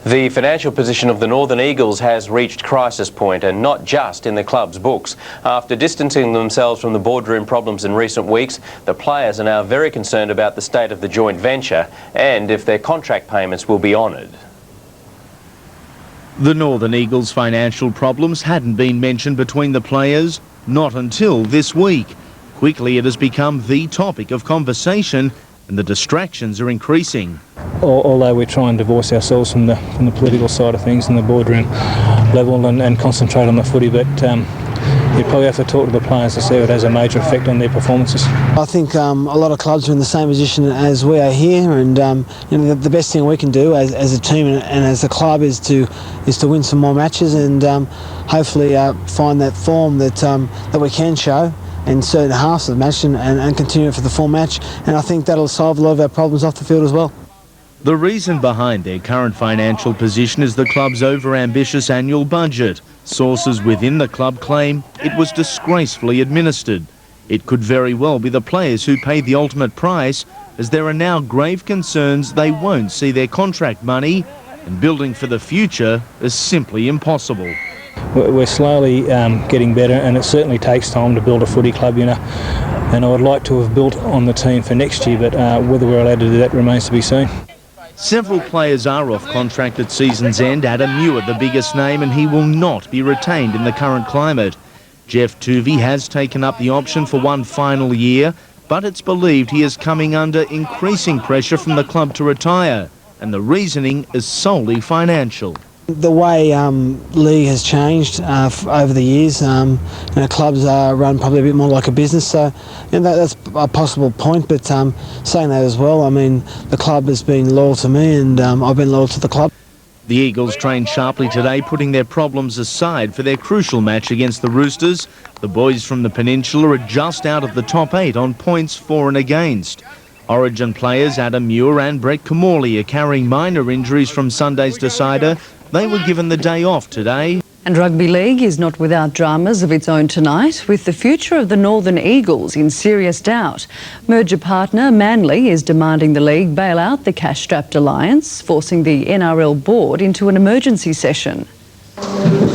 The financial position of the Northern Eagles has reached crisis point, and not just in the club's books. After distancing themselves from the boardroom problems in recent weeks, the players are now very concerned about the state of the joint venture and if their contract payments will be honoured. The Northern Eagles' financial problems hadn't been mentioned between the players, not until this week. Quickly it has become the topic of conversation, and the distractions are increasing. Although we try and divorce ourselves from the political side of things and the boardroom level and concentrate on the footy, but you probably have to talk to the players to see if it has a major effect on their performances. I think a lot of clubs are in the same position as we are here, and you know, the best thing we can do as a team and as a club is to win some more matches and hopefully find that form that we can show in certain halves of the match and continue for the full match, and I think that'll solve a lot of our problems off the field as well. The reason behind their current financial position is the club's over-ambitious annual budget. Sources within the club claim it was disgracefully administered. It could very well be the players who paid the ultimate price, as there are now grave concerns they won't see their contract money, and building for the future is simply impossible. We're slowly getting better, and it certainly takes time to build a footy club, you know. And I would like to have built on the team for next year, but whether we're allowed to do that remains to be seen. Several players are off contract at season's end. Adam Muir, the biggest name, and he will not be retained in the current climate. Jeff Tooves has taken up the option for one final year, but it's believed he is coming under increasing pressure from the club to retire, and the reasoning is solely financial. The way league has changed over the years, you know, clubs are run probably a bit more like a business, so you know, that's a possible point, but saying that as well, I mean, the club has been loyal to me and I've been loyal to the club. The Eagles trained sharply today, putting their problems aside for their crucial match against the Roosters. The boys from the Peninsula are just out of the top 8 on points for and against. Origin players Adam Muir and Brett Kimmorley are carrying minor injuries from Sunday's decider. They were given the day off today. And rugby league is not without dramas of its own tonight, with the future of the Northern Eagles in serious doubt. Merger partner Manly is demanding the league bail out the cash-strapped alliance, forcing the NRL board into an emergency session.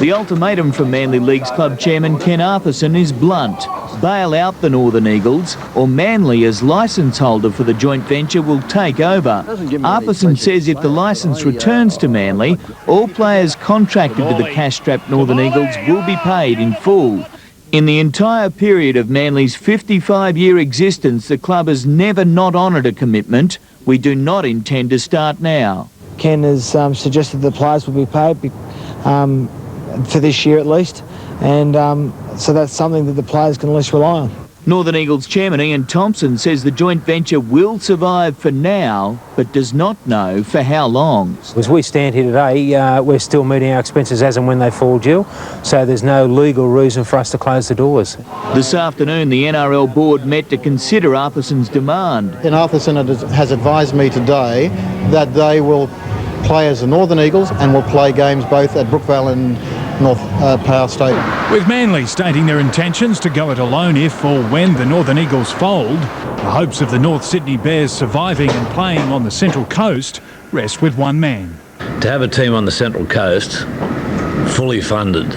The ultimatum from Manly League's club chairman Ken Arthurson is blunt. Bail out the Northern Eagles, or Manly as licence holder for the joint venture will take over. Arthurson says if the licence returns to Manly, all players contracted to the cash-strapped Northern Eagles will be paid in full. In the entire period of Manly's 55-year existence, the club has never not honoured a commitment. We do not intend to start now. Ken has suggested the players will be paid for this year at least, and so that's something that the players can at least rely on. Northern Eagles chairman Ian Thompson says the joint venture will survive for now, but does not know for how long. As we stand here today, we're still meeting our expenses as and when they fall due, so there's no legal reason for us to close the doors. This afternoon, the NRL board met to consider Arthurson's demand. And Arthurson has advised me today that they will play as the Northern Eagles and will play games both at Brookvale and North Power Stadium. With Manly stating their intentions to go it alone if or when the Northern Eagles fold, the hopes of the North Sydney Bears surviving and playing on the Central Coast rest with one man. To have a team on the Central Coast fully funded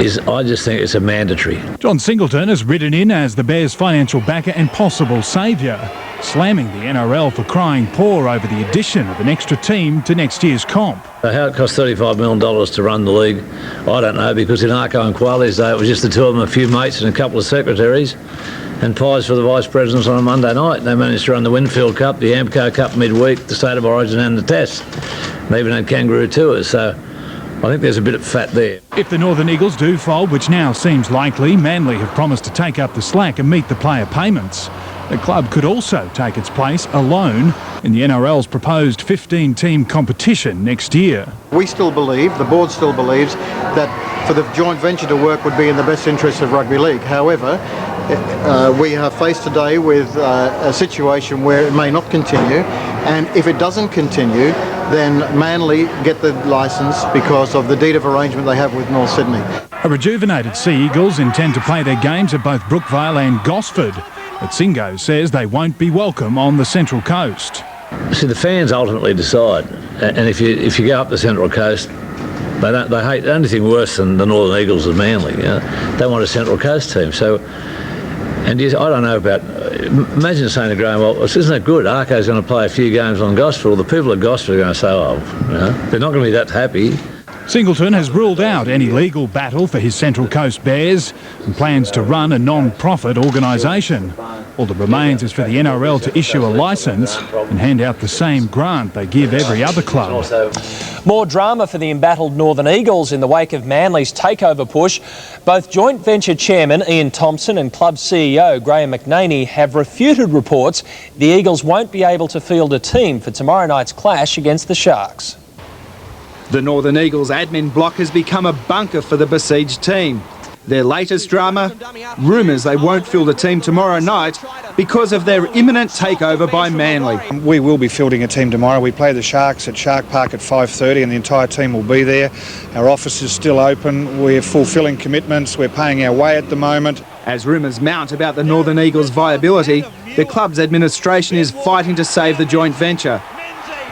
I just think it's a mandatory. John Singleton has ridden in as the Bears' financial backer and possible saviour, slamming the NRL for crying poor over the addition of an extra team to next year's comp. How it cost $35 million to run the league, I don't know, because in Arco and Quali's day it was just the two of them, a few mates and a couple of secretaries, and pies for the vice presidents on a Monday night. They managed to run the Winfield Cup, the Amco Cup midweek, the State of Origin and the Test. They even had kangaroo tours, so I think there's a bit of fat there. If the Northern Eagles do fold, which now seems likely, Manly have promised to take up the slack and meet the player payments. The club could also take its place alone in the NRL's proposed 15-team competition next year. We still believe, the board still believes, that for the joint venture to work would be in the best interest of rugby league. However, we are faced today with a situation where it may not continue, and if it doesn't continue, then Manly get the licence because of the deed of arrangement they have with North Sydney. A rejuvenated Sea Eagles intend to play their games at both Brookvale and Gosford, but Singo says they won't be welcome on the Central Coast. See, the fans ultimately decide, And if you go up the Central Coast, they hate anything worse than the Northern Eagles of Manly. You know? They want a Central Coast team. So, I don't know about. Imagine saying to Graham, well, isn't it good? Arco's going to play a few games on Gosford. The people at Gosford are going to say, oh, you know, they're not going to be that happy. Singleton has ruled out any legal battle for his Central Coast Bears and plans to run a non-profit organisation. All that remains is for the NRL to issue a licence and hand out the same grant they give every other club. More drama for the embattled Northern Eagles in the wake of Manly's takeover push. Both joint venture chairman Ian Thompson and club CEO Graham McNaney have refuted reports the Eagles won't be able to field a team for tomorrow night's clash against the Sharks. The Northern Eagles admin block has become a bunker for the besieged team. Their latest drama, rumours they won't field a team tomorrow night because of their imminent takeover by Manly. We will be fielding a team tomorrow. We play the Sharks at Shark Park at 5:30 and the entire team will be there. Our office is still open. We're fulfilling commitments. We're paying our way at the moment. As rumours mount about the Northern Eagles' viability, the club's administration is fighting to save the joint venture.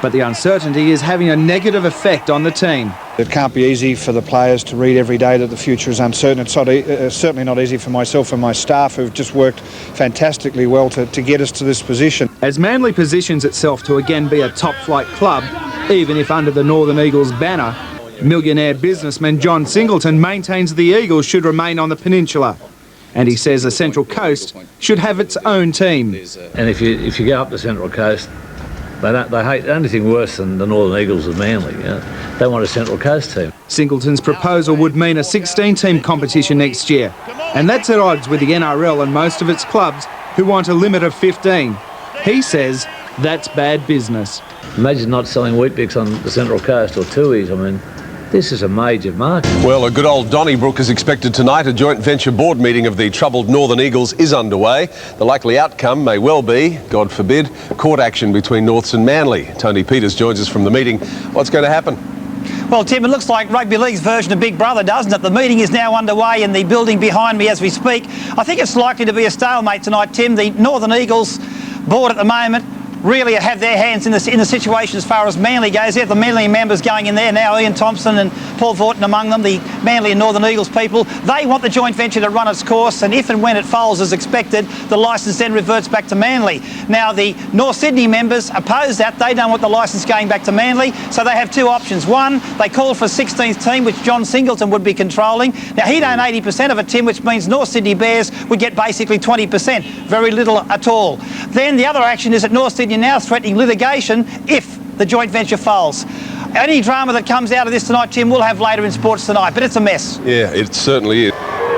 But the uncertainty is having a negative effect on the team. It can't be easy for the players to read every day that the future is uncertain. It's not, certainly not easy for myself and my staff who've just worked fantastically well to get us to this position. As Manly positions itself to again be a top-flight club, even if under the Northern Eagles banner, millionaire businessman John Singleton maintains the Eagles should remain on the peninsula. And he says the Central Coast should have its own team. And if you go up the Central Coast, they hate anything worse than the Northern Eagles of Manly. You know? They want a Central Coast team. Singleton's proposal would mean a 16-team competition next year, and that's at odds with the NRL and most of its clubs who want a limit of 15. He says that's bad business. Imagine not selling Weet-Bix on the Central Coast or Tooves. I mean, this is a major market. Well, a good old Donnybrook is expected tonight. A joint venture board meeting of the troubled Northern Eagles is underway. The likely outcome may well be, God forbid, court action between Norths and Manly. Tony Peters joins us from the meeting. What's going to happen? Well, Tim, it looks like Rugby League's version of Big Brother, doesn't it? The meeting is now underway in the building behind me as we speak. I think it's likely to be a stalemate tonight, Tim. The Northern Eagles board at the moment really have their hands in the situation as far as Manly goes. They have the Manly members going in there now, Ian Thompson and Paul Vaughton among them, the Manly and Northern Eagles people. They want the joint venture to run its course, and if and when it folds as expected, the licence then reverts back to Manly. Now, the North Sydney members oppose that. They don't want the licence going back to Manly, so they have two options. One, they call for a 16th team, which John Singleton would be controlling. Now, he'd own 80% of it, Tim, which means North Sydney Bears would get basically 20%, very little at all. Then the other action is that North Sydney now threatening litigation if the joint venture fails. Any drama that comes out of this tonight, Tim, we'll have later in sports tonight, but it's a mess. Yeah, it certainly is.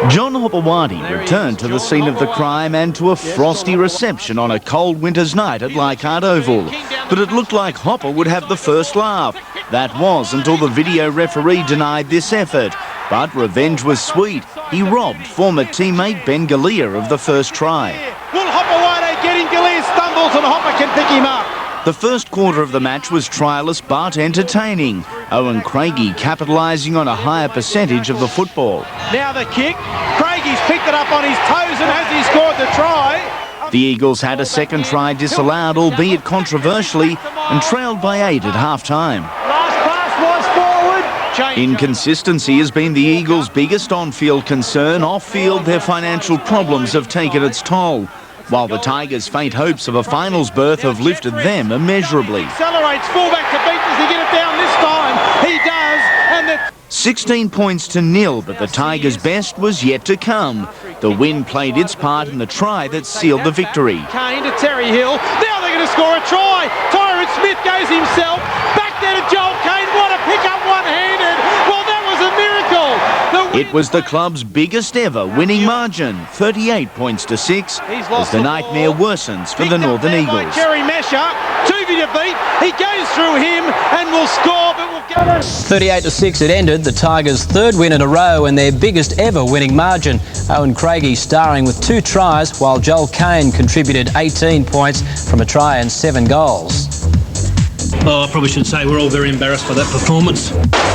John Hopewadi returned to the scene of the crime and to a frosty reception on a cold winter's night at Leichhardt Oval. But it looked like Hopper would have the first laugh. That was until the video referee denied this effort. But revenge was sweet. He robbed former teammate Ben Galea of the first try. Will Hopewadi get in? Galea stumbles and Hopper can pick him up. The first quarter of the match was trialless but entertaining. Owen Craigie capitalising on a higher percentage of the football. Now the kick. Craigie's picked it up on his toes and has he scored the try. The Eagles had a second try disallowed, albeit controversially, and trailed by 8 at half-time. Last pass was forward. Inconsistency has been the Eagles' biggest on-field concern. Off-field, their financial problems have taken its toll, while the Tigers' faint hopes of a finals berth have lifted them immeasurably. Accelerates fullback to beat. Does he get it down this time? He does. And the 16 points to nil, but the Tigers' best was yet to come. The win played its part in the try that sealed the victory. Kane to Terry Hill. Now they're going to score a try. Tyrone Smith goes himself. Back there to Joel Kane. What a pick-up one-handed. Well, that was a miracle. It was the club's biggest ever winning margin, 38 points to 6, as the nightmare worsens for the Northern Eagles. Jerry Mesher, Tooves to beat. He goes through him and will score, but will go. 38-6 it ended, the Tigers' third win in a row and their biggest ever winning margin. Owen Craigie starring with 2 tries, while Joel Kane contributed 18 points from a try and 7 goals. Oh, I probably should say we're all very embarrassed by that performance.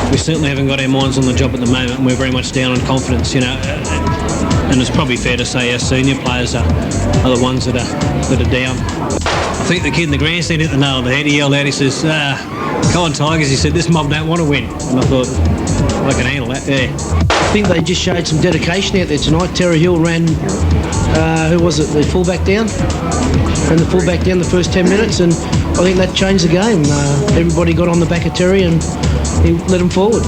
We certainly haven't got our minds on the job at the moment, and we're very much down on confidence, you know. And it's probably fair to say our senior players are the ones that are down. think the kid in the grandstand hit the nail on the head. He yelled out, he says, come on Tigers, he said, this mob don't want to win. And I thought, I can handle that, yeah. I think they just showed some dedication out there tonight. Terry Hill ran, who was it, the fullback down? Ran the fullback down the first 10 minutes, and I think that changed the game. Everybody got on the back of Terry and he led them forward.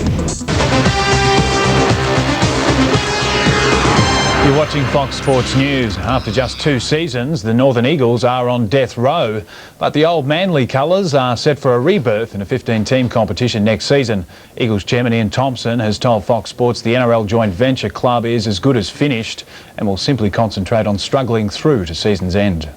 You're watching Fox Sports News. After just 2 seasons, the Northern Eagles are on death row, but the old Manly colours are set for a rebirth in a 15-team competition next season. Eagles chairman Ian Thompson has told Fox Sports the NRL joint venture club is as good as finished and will simply concentrate on struggling through to season's end.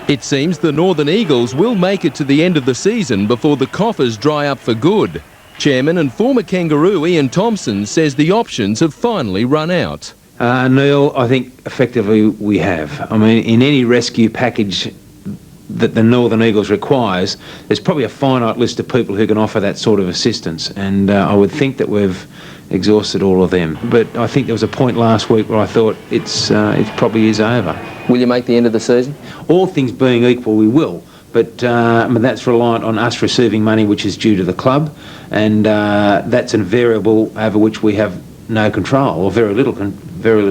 It seems the Northern Eagles will make it to the end of the season before the coffers dry up for good. Chairman and former Kangaroo Ian Thompson says the options have finally run out. Neil, I think effectively we have. I mean, in any rescue package that the Northern Eagles requires, there's probably a finite list of people who can offer that sort of assistance, and I would think that we've exhausted all of them. But I think there was a point last week where I thought it probably is over. Will you make the end of the season? All things being equal, we will. But that's reliant on us receiving money which is due to the club, and that's a variable over which we have no control, or very little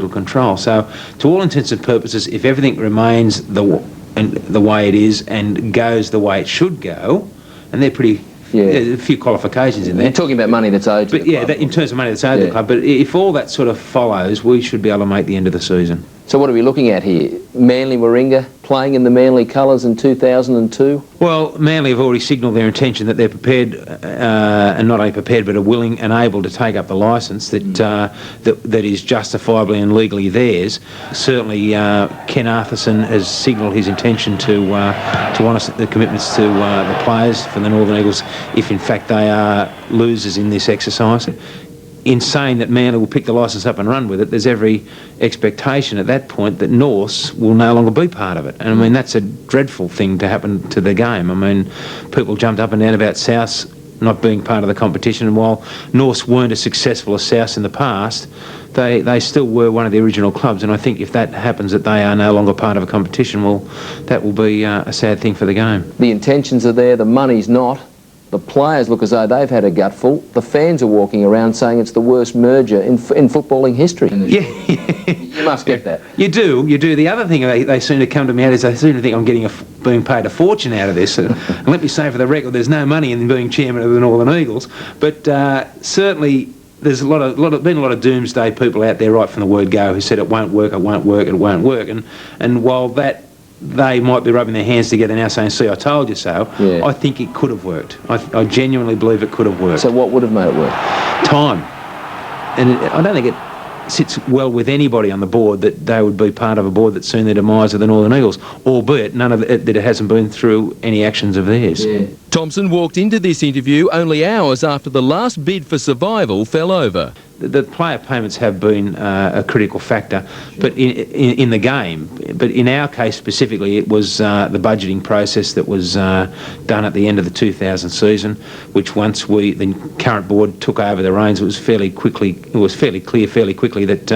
control. So, to all intents and purposes, if everything remains the way it is and goes the way it should go, and they're pretty. Yeah. There's a few qualifications in there. You're talking about money that's owed to the club. In terms of money that's owed to the club. But if all that sort of follows, we should be able to make the end of the season. So what are we looking at here? Manly Warringah playing in the Manly colours in 2002? Well, Manly have already signalled their intention that they're prepared, and not only prepared, but are willing and able to take up the licence that is justifiably and legally theirs. Certainly, Ken Arthurson has signalled his intention to honour the commitments to the players for the Northern Eagles if, in fact, they are losers in this exercise. In saying that Manly will pick the licence up and run with it, there's every expectation at that point that Norths will no longer be part of it. And I mean, that's a dreadful thing to happen to the game. I mean, people jumped up and down about Souths not being part of the competition, and while Norths weren't as successful as Souths in the past, they still were one of the original clubs. And I think if that happens, that they are no longer part of a competition, well, that will be a sad thing for the game. The intentions are there, the money's not. The players look as though they've had a gutful. The fans are walking around saying it's the worst merger in footballing history. Yeah. You must get that. You do. The other thing they seem to come to me out is they seem to think I'm being paid a fortune out of this. And let me say for the record, there's no money in being chairman of the Northern Eagles. But certainly there's been a lot of doomsday people out there right from the word go who said it won't work, it won't work, it won't work. And while that they might be rubbing their hands together now saying, see, I told you so, yeah. I think it could have worked. I genuinely believe it could have worked. So what would have made it work? Time. And I don't think it sits well with anybody on the board that they would be part of a board that's seen the demise of the Northern Eagles, albeit none of it, that it hasn't been through any actions of theirs. Yeah. Thompson walked into this interview only hours after the last bid for survival fell over. The player payments have been a critical factor, but in the game. But in our case specifically, it was the budgeting process that was done at the end of the 2000 season, which once the current board took over the reins, it was fairly clear fairly quickly that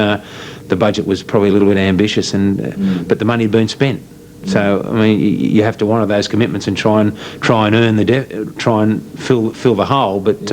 the budget was probably a little bit ambitious, but the money had been spent. So I mean, you have to honour those commitments and try and earn try and fill the hole. But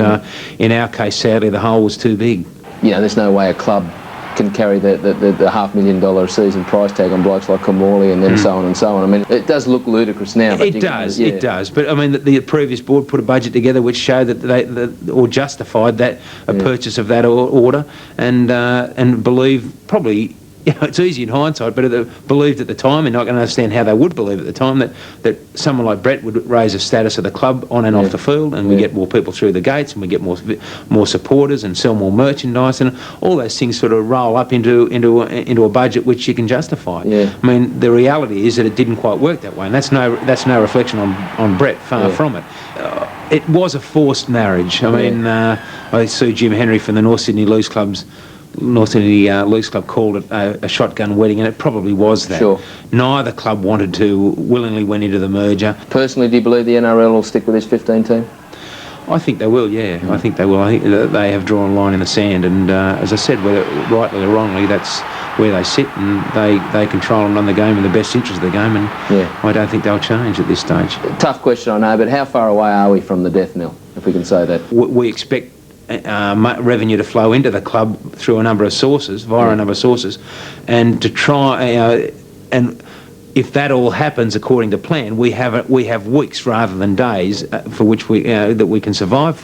in our case, sadly, the hole was too big. You know, there's no way a club can carry the $500,000 a season price tag on blokes like Kimmorley and then so on and so on. I mean, it does look ludicrous now. But it does. But I mean, the previous board put a budget together which showed that or justified that purchase of that order, and believe probably. It's easy in hindsight, but believed at the time, and I can understand how they would believe at the time, that someone like Brett would raise the status of the club on and off the field, and we get more people through the gates, and we get more supporters, and sell more merchandise, and all those things sort of roll up into a budget which you can justify. Yeah. I mean, the reality is that it didn't quite work that way, and that's no reflection on Brett. Far from it. It was a forced marriage. I mean, I see Jim Henry from the North Sydney Leagues Club called it a shotgun wedding, and it probably was that. Sure. Neither club willingly went into the merger. Personally, do you believe the NRL will stick with this 15 team? I think they will, yeah. I think they will. I think they have drawn a line in the sand, and as I said, whether rightly or wrongly, that's where they sit, and they control and run the game in the best interest of the game, and I don't think they'll change at this stage. Tough question, I know, but how far away are we from the death knell, if we can say that? We expect revenue to flow into the club through a number of sources, via a number of sources, and to try, and if that all happens according to plan, we have weeks rather than days for which that we can survive for.